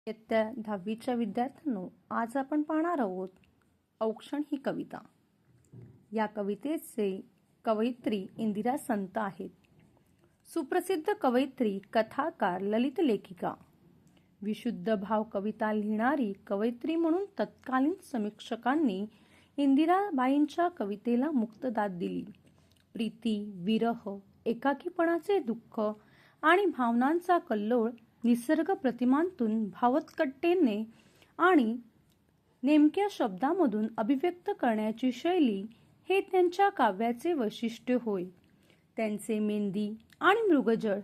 इयत्ता 10वीच्या विद्यार्थ्यांनो, आज आपण पाहणार आहोत औक्षण ही कविता. या कवितेचे कवयित्री इंदिरा संत आहेत. सुप्रसिद्ध कवयित्री, कथाकार, ललित लेखिका. विशुद्ध भाव कविता लिहिणारी कवयित्री म्हणून तत्कालीन समीक्षकांनी इंदिराबाईंच्या कवितेला मुक्तदाद दिली. प्रीती, विरह, एकाकीपणाचे दुःख आणि भावनांचा कल्लोळ निसर्ग प्रतिमांतून भावोत्कटेने आणि नेमक्या शब्दामधून अभिव्यक्त करण्याची शैली हे त्यांच्या काव्याचे वैशिष्ट्य होय. त्यांचे मेंदी आणि मृगजळ,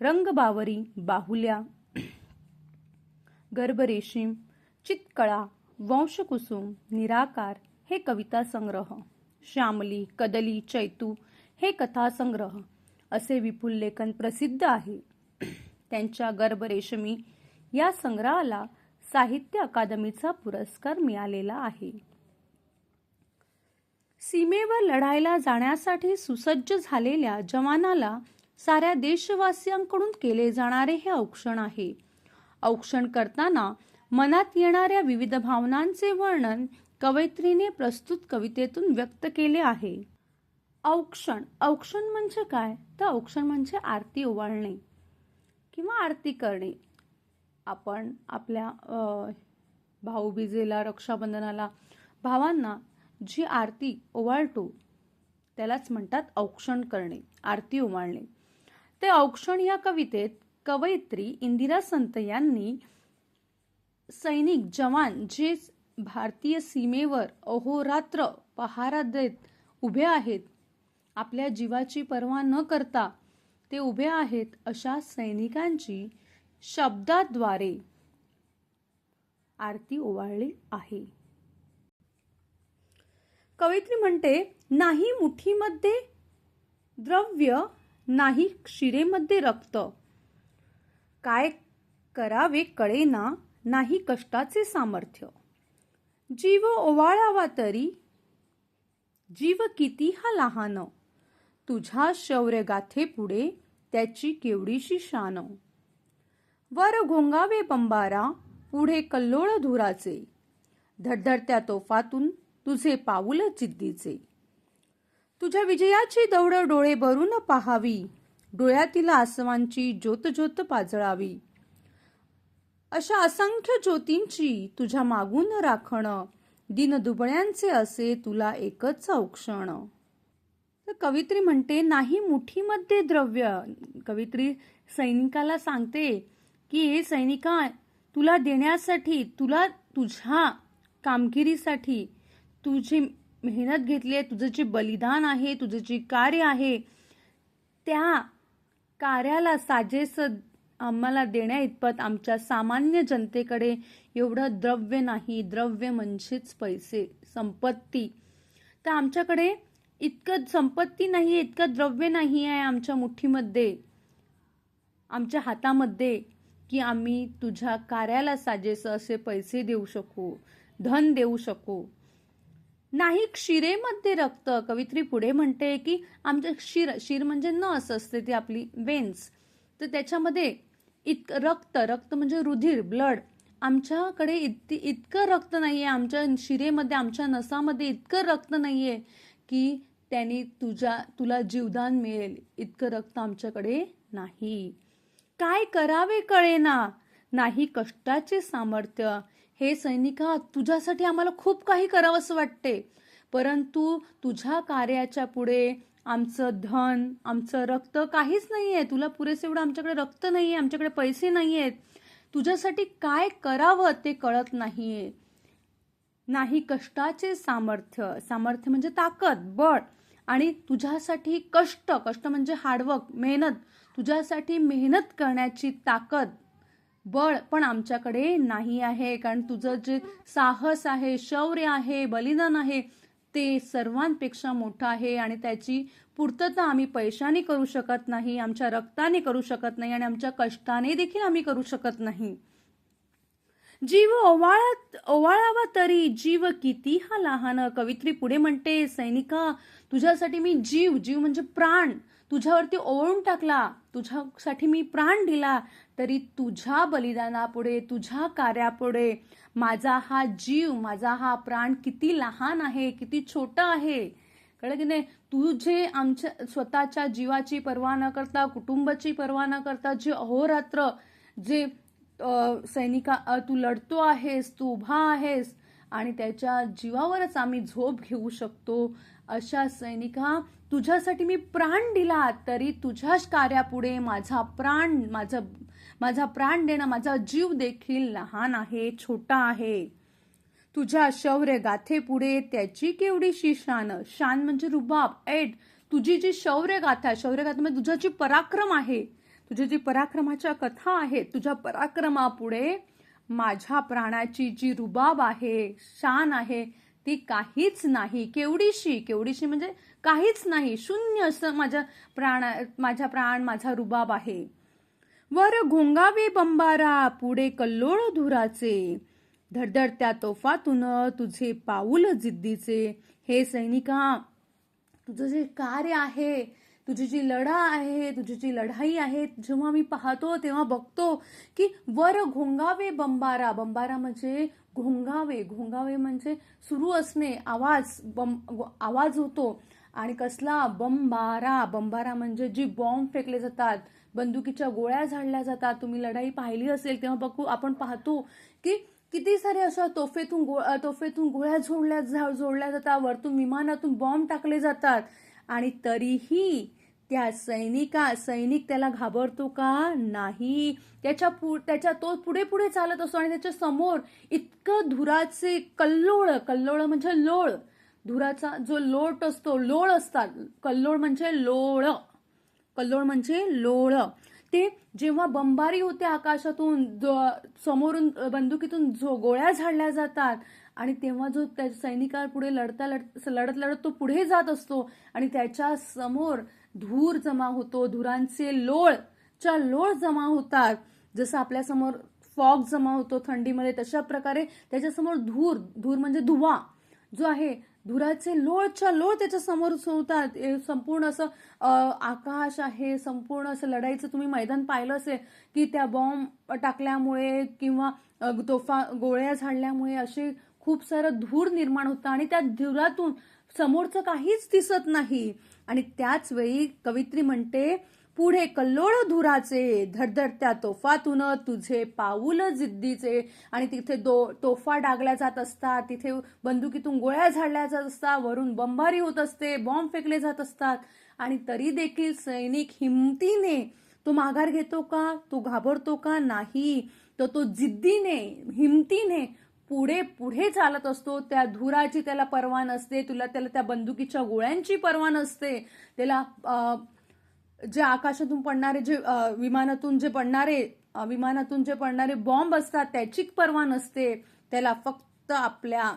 रंगबावरी, बाहुल्या, गर्भरेशीम, चितकळा, वंशकुसुम, निराकार हे कविता संग्रह, श्यामली, कदली, चैतू हे कथासंग्रह असे विपुल लेखन प्रसिद्ध आहे. त्यांच्या गर्भरेशमी या संग्रहाला साहित्य अकादमीचा पुरस्कार मिळालेला आहे. सीमेवर लढायला जाण्यासाठी सुसज्ज झालेल्या जवानाला साऱ्या देशवासियांकडून केले जाणारे हे औक्षण आहे. औक्षण करताना मनात येणाऱ्या विविध भावनांचे वर्णन कवयित्रीने प्रस्तुत कवितेतून व्यक्त केले आहे. औक्षण म्हणजे काय? तर औक्षण म्हणजे आरती ओवाळणे किंवा आरती करणे. आपण आपल्या भाऊबीजेला, रक्षाबंधनाला भावांना जी आरती ओवाळतो त्यालाच म्हणतात औक्षण करणे, आरती ओवाळणे. ते औक्षण या कवितेत कवयित्री इंदिरा संत यांनी सैनिक जवान जे भारतीय सीमेवर अहोरात्र पहारा देत उभे आहेत, आपल्या जीवाची पर्वा न करता ते उभे आहेत, अशा सैनिकांची शब्दाद्वारे आरती ओवाळली आहे. कवयित्री म्हणते, नाही मुठीमध्ये द्रव्य, नाही शिरेमध्ये रक्त, काय करावे कळेना, नाही कष्टाचे सामर्थ्य. जीव ओवाळावा तरी, जीव किती हा लहान, तुझ्या शौर्य गाथे पुढे त्याची केवढीशी शान. वर घोंगावे बंबारा, पुढे कल्लोळ धुराचे, धडधडत्या तोफातून तुझे पाऊल जिद्दीचे. तुझ्या विजयाची दौड डोळे भरून पाहावी, डोळ्यातील आसवांची ज्योत ज्योत पाजळावी. अशा असंख्य ज्योतींची तुझ्या मागून राखण, दिनदुबळ्यांचे असे तुला एकच औक्षण. तर कवयित्री म्हणते, नाही मुठीमध्ये द्रव्य. कवयित्री सैनिकाला सांगते की हे सैनिका, तुला देण्यासाठी, तुला तुझ्या कामगिरीसाठी तुझी मेहनत घेतली आहे, तुझं जे बलिदान आहे, तुझं जे कार्य आहे, त्या कार्याला साजेस आम्हाला देण्या इतपत आमच्या सामान्य जनतेकडे एवढं द्रव्य नाही. द्रव्य म्हणजेच पैसे, संपत्ती. तर आमच्याकडे इतकं संपत्ती नाही, इतकं द्रव्य नाही आहे आमच्या मुठीमध्ये, आमच्या हातामध्ये, की आम्ही तुझ्या कार्याला साजेस असे पैसे देऊ शकू, धन देऊ शकू. नाही शिरेमध्ये रक्त. कवयित्री पुढे म्हणते की आमच्या शिर म्हणजे नस असते, ती आपली वेन्स, तर त्याच्यामध्ये रक्त म्हणजे रुधिर, ब्लड. आमच्याकडे इतकं रक्त नाहीये, आमच्या शिरेमध्ये, आमच्या नसामध्ये इतकं रक्त नाहीये की त्यांनी तुला जीवदान मिळेल, इतकं रक्त आमच्याकडे नाही. काय करावे कळेना, नाही कष्टाचे सामर्थ्य. हे सैनिका, तुझ्यासाठी आम्हाला खूप काही करावंसं वाटते, परंतु तुझ्या कार्याच्या पुढे आमचं धन, आमचं रक्त काहीच नाहीये. तुला पुरेसे एवढं आमच्याकडे रक्त नाहीये, आमच्याकडे पैसे नाहीयेत. तुझ्यासाठी काय करावं ते कळत नाहीये. नाही कष्टाचे सामर्थ्य. सामर्थ्य म्हणजे ताकद, बळ. आणि तुझ्यासाठी कष्ट म्हणजे हार्डवर्क, मेहनत. तुझ्यासाठी मेहनत करण्याची ताकद, बळ पण आमच्याकडे नाही आहे. कारण तुझं जे साहस आहे, शौर्य आहे, बलिदान आहे, ते सर्वांपेक्षा मोठं आहे आणि त्याची पूर्तता आम्ही पैशाने करू शकत नाही, आमच्या रक्ताने करू शकत नाही आणि आमच्या कष्टाने देखील आम्ही करू शकत नाही. जीव ओवाळावा तरी, जीव किती हा लहान. कवयित्री पुढे म्हणते, सैनिका, तुझ्यासाठी मी जीव म्हणजे प्राण, तुझ्यावरती ओवळून टाकला, तुझ्यासाठी मी प्राण दिला, तरी तुझ्या बलिदानापुढे, तुझ्या कार्यापुढे माझा हा जीव, माझा हा प्राण किती लहान आहे, किती छोटा आहे. कळलं की नाही? तू जे आमच्या स्वतःच्या जीवाची पर्वा न करता, कुटुंबाची पर्वा न करता, जे अहोरात्र जे सैनिका तू लढतो आहेस, तू उभा आहेस आणि त्याच्या जीवावरच आम्ही झोप घेऊ शकतो, अशा सैनिका तुझ्यासाठी मी प्राण दिला, तरी तुझ्याच कार्यापुढे माझा प्राण देणं, माझा जीव देखील लहान आहे, छोटा आहे. तुझ्या शौर्य गाथेपुढे त्याची केवढीशी शान. शान म्हणजे रुबाब, ऐट. तुझी जी शौर्य गाथा म्हणजे तुझा जी पराक्रम आहे, तुझी जी पराक्रमाच्या कथा आहे, तुझ्या पराक्रमापुढे माझ्या प्राणाची जी रुबाब आहे, शान आहे, ती काहीच नाही. केवढीशी म्हणजे काहीच नाही, शून्य असं माझा रुबाब आहे. वर घोंगावे बंबारा, पुढे कल्लोळ धुराचे, धडधडत्या तोफातून तुझे पाऊल जिद्दीचे. हे सैनिका, तुझं जे कार्य आहे, तुझी जी तुझी जी लढाई आहे, जेव्हा मी पाहतो तेव्हा बघतो की वर घोंगावे बंबारा. बंबारा म्हणजे घोंगावे म्हणजे सुरू असणे, आवाज होतो. आणि कसला बंबारा म्हणजे जी बॉम्ब फेकले जातात, बंदुकीच्या गोळ्या झाडल्या जातात. तुम्ही लढाई पाहिली असेल तेव्हा आपण पाहतो की किती सारे अशा तोफेतून गोळ्या जोडल्या जातात, वरतून विमानातून बॉम्ब टाकले जातात. आणि तरीही त्या सैनिक त्याला घाबरतो का? नाही. तो पुढे चालत असतो आणि त्याच्या समोर इतकं धुराचे कल्लोळ म्हणजे लोळ, धुराचा जो लोट असतो, लोळ असतात. कल्लोळ म्हणजे लोळ. ते जेव्हा बंबारी होते आकाशातून, समोरून बंदुकीतून जो गोळ्या झाडल्या जातात, आणि तेव्हा जो त्या सैनिकापुढे लढत तो पुढे जात असतो आणि त्याच्या समोर धूर जमा होतो, धुरांचे लोळ जमा होतात. जसं आपल्या समोर फॉग जमा होतो थंडीमध्ये, तशा प्रकारे त्याच्यासमोर धूर म्हणजे धुवा जो आहे, धुराचे लोळ त्याच्या समोर होतात. संपूर्ण असं आकाश आहे, संपूर्ण असं लढाईचं तुम्ही मैदान पाहिलं असेल की त्या बॉम्ब टाकल्यामुळे किंवा गोळ्या झाडल्यामुळे असे खूप सारं धूर निर्माण होतं आणि त्या धुरातून समोरचं काहीच दिसत नाही. आणि त्याच वेळी कवित्री म्हणते, पुढे कल्लोळ धुराचे, धडधडत्या तोफातून तुझे पाऊल जिद्दीचे. आणि तिथे तोफा डागल्या जात असतात, तिथे बंदुकीतून गोळ्या झाडल्या जात असतात, वरून बंबारी होत असते, बॉम्ब फेकले जात असतात. आणि तरी देखील सैनिक हिमतीने तो माघार घेतो का? तो घाबरतो का? नाही. तो जिद्दीने, हिमतीने पुढे चालत असतो. त्या धुराची त्याला पर्वा नसते, त्याला त्या बंदुकीच्या गोळ्यांची पर्वा नसते, त्याला जे आकाशातून पडणारे, जे विमानातून जे पडणारे बॉम्ब असतात त्याची पर्वा नसते. त्याला फक्त आपल्या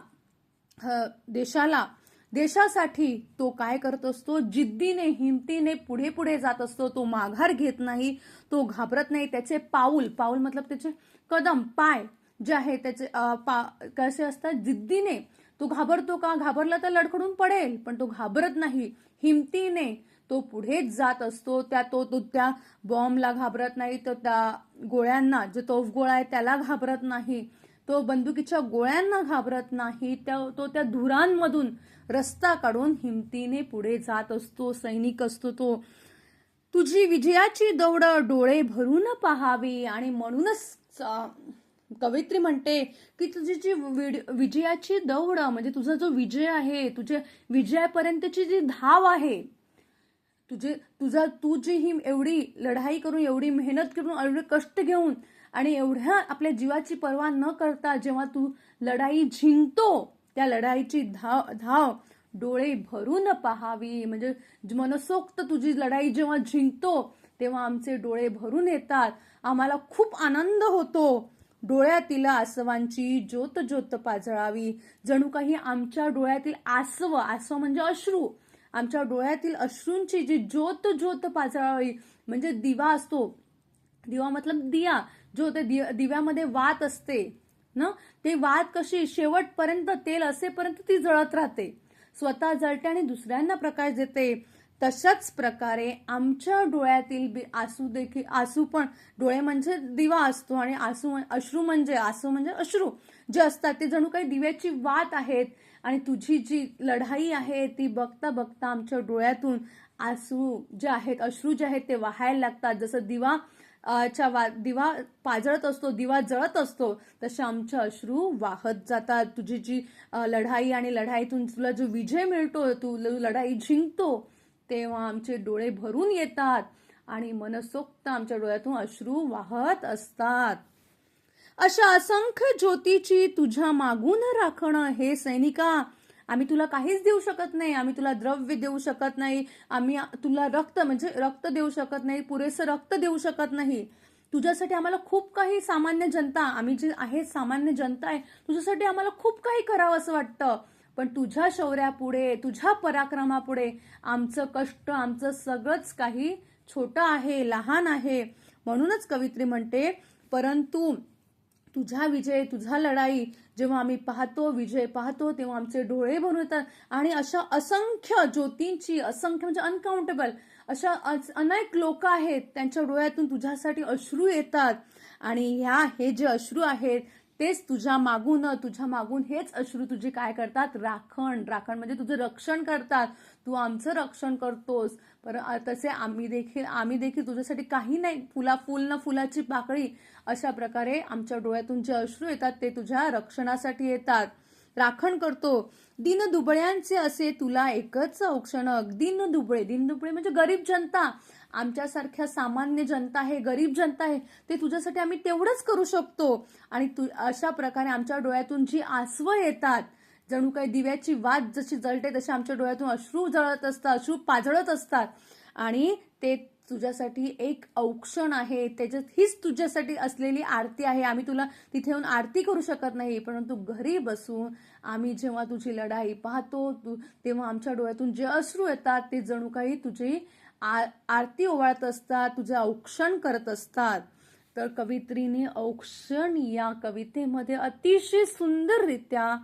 देशासाठी तो काय करत असतो? जिद्दीने, हिमतीने पुढे जात असतो. तो माघार घेत नाही, तो घाबरत नाही. त्याचे पाऊल मतलब त्याचे कदम, पाय जे आहे त्याचे कसे असतात? जिद्दीने. तो घाबरतो का? घाबरला तर लडखडून पडेल, पण तो घाबरत नाही. हिमतीने तो पुढेच जात असतो. तो त्या बॉम्बला घाबरत नाही, तो त्या गोळ्यांना, जो तोफ गोळा आहे त्याला घाबरत नाही, तो बंदुकीच्या गोळ्यांना घाबरत नाही. तो त्या धुरांमधून रस्ता काढून हिमतीने पुढे जात असतो. सैनिक असतो तो. तुझी विजयाची दौड डोळे भरून पाहावी. आणि म्हणूनच कवित्री म्हणते की तुझी जी विजयाची दौड म्हणजे तुझा जो विजय आहे, तुझ्या विजयापर्यंतची जी धाव आहे, तू जी ही एवढी लढाई करून, एवढी मेहनत करून, एवढे कष्ट घेऊन आणि एवढ्या आपल्या जीवाची पर्वा न करता जेव्हा तू लढाई जिंकतो, त्या लढाईची धाव डोळे भरून पाहावी. म्हणजे मनसोक्त तुझी लढाई जेव्हा जिंकतो तेव्हा आमचे डोळे भरून येतात, आम्हाला खूप आनंद होतो. डोळ्यातील आसवांची ज्योत पाजळावी. जणू काही आमच्या डोळ्यातील आसव म्हणजे अश्रू, आमच्या डोळ्यातील अश्रूंची जी ज्योत पाजळावी. म्हणजे दिवा असतो, दिवा मतलब दिया, जो ते दिव्यामध्ये वात असते ना, ते वात कशी शेवटपर्यंत तेल असेपर्यंत ती जळत राहते, स्वतः जळते आणि दुसऱ्यांना प्रकाश देते. तशाच प्रकारे आमच्या डोळ्यातील आसू पण, डोळे म्हणजे दिवा असतो आणि आसू म्हणजे अश्रू जे असतात ते जणू काही दिव्याची वात आहेत. आणि तुझी जी लढाई आहे ती बघता बघता आमच्या डोळ्यातून आसू जे आहेत, अश्रू जे आहेत ते वाहायला लागतात. जसं दिवा पाजळत असतो, दिवा जळत असतो, तसे आमचे अश्रू वाहत जातात. तुझी जी लढाई आणि लढाईतून तुला जो विजय मिळतो, तू लढाई जिंकतो, तेव्हा आमचे डोळे भरून येतात आणि मनसोक्त आमच्या डोळ्यातून अश्रू वाहत असतात. अशा असंख्य ज्योतीची तुझ्या मागून राखणं हे सैनिका. आम्ही तुला काहीच देऊ शकत नाही, आम्ही तुला द्रव्य देऊ शकत नाही, आम्ही तुला रक्त देऊ शकत नाही, पुरेसं रक्त देऊ शकत नाही. तुझ्यासाठी आम्हाला खूप काही, सामान्य जनता आम्ही जे आहे, सामान्य जनता आहे, तुझ्यासाठी आम्हाला खूप काही करावं असं वाटतं. पण तुझ्या शौर्यापुढे, तुझ्या पराक्रमापुढे आमचं कष्ट, आमचं सगळंच काही छोटं आहे, लहान आहे. म्हणूनच कवित्री म्हणते, परंतु तुझा विजय, तुझा लढाई जेव्हा आम्ही पाहतो, विजय पाहतो, तेव्हा आमचे डोळे भरून येतात. आणि अशा असंख्य ज्योतींची, असंख्य म्हणजे अनकाउंटेबल अशा अनेक लोक आहेत, त्यांच्या डोळ्यातून तुझ्यासाठी अश्रू येतात. आणि हे जे अश्रू आहेत तेच तुझ्या मागून हेच अश्रू तुझे काय करतात, राखण म्हणजे तुझं रक्षण करतात. तू आमचं रक्षण करतोस. तसे आम्ही देखील तुझ्यासाठी काही नाही, फुल ना फुलाची पाकळी, अशा प्रकारे आमच्या डोळ्यातून जे अश्रू येतात ते तुझ्या रक्षणासाठी येतात, राखण करतो. दीनदुबळ्यांचे असे तुला एकच औक्षण. दीनदुबळे म्हणजे गरीब जनता, आमच्यासारख्या सामान्य जनता आहे, गरीब जनता आहे, ते तुझ्यासाठी आम्ही तेवढंच करू शकतो. आणि अशा प्रकारे आमच्या डोळ्यातून जी आसवं येतात, जणू काही दिव्याची वात जशी जळते तशी आमच्या डोळ्यातून अश्रू जळत असतात, अश्रू पाजळत असतात. आणि ते तुझ्यासाठी एक औक्षण आहे, हीच तुझ्यासाठी असलेली आरती आहे. आम्ही तुला तिथे येऊन आरती करू शकत नाही, परंतु घरी बसून आम्ही जेव्हा तुझी लढाई पाहतो तेव्हा आमच्या डोळ्यातून जे अश्रू येतात ते जणू काही तुझी आरती ओवाळत असतात, तुझे औक्षण करत असतात. तर कवित्रीने औक्षण या कवितेमध्ये अतिशय सुंदररित्या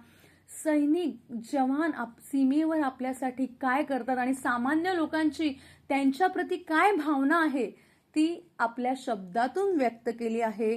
सैनिक, जवान सीमेवर आपल्यासाठी काय करतात आणि सामान्य लोकांची त्यांच्या प्रती काय भावना आहे ती आपल्या शब्दातून व्यक्त केली आहे.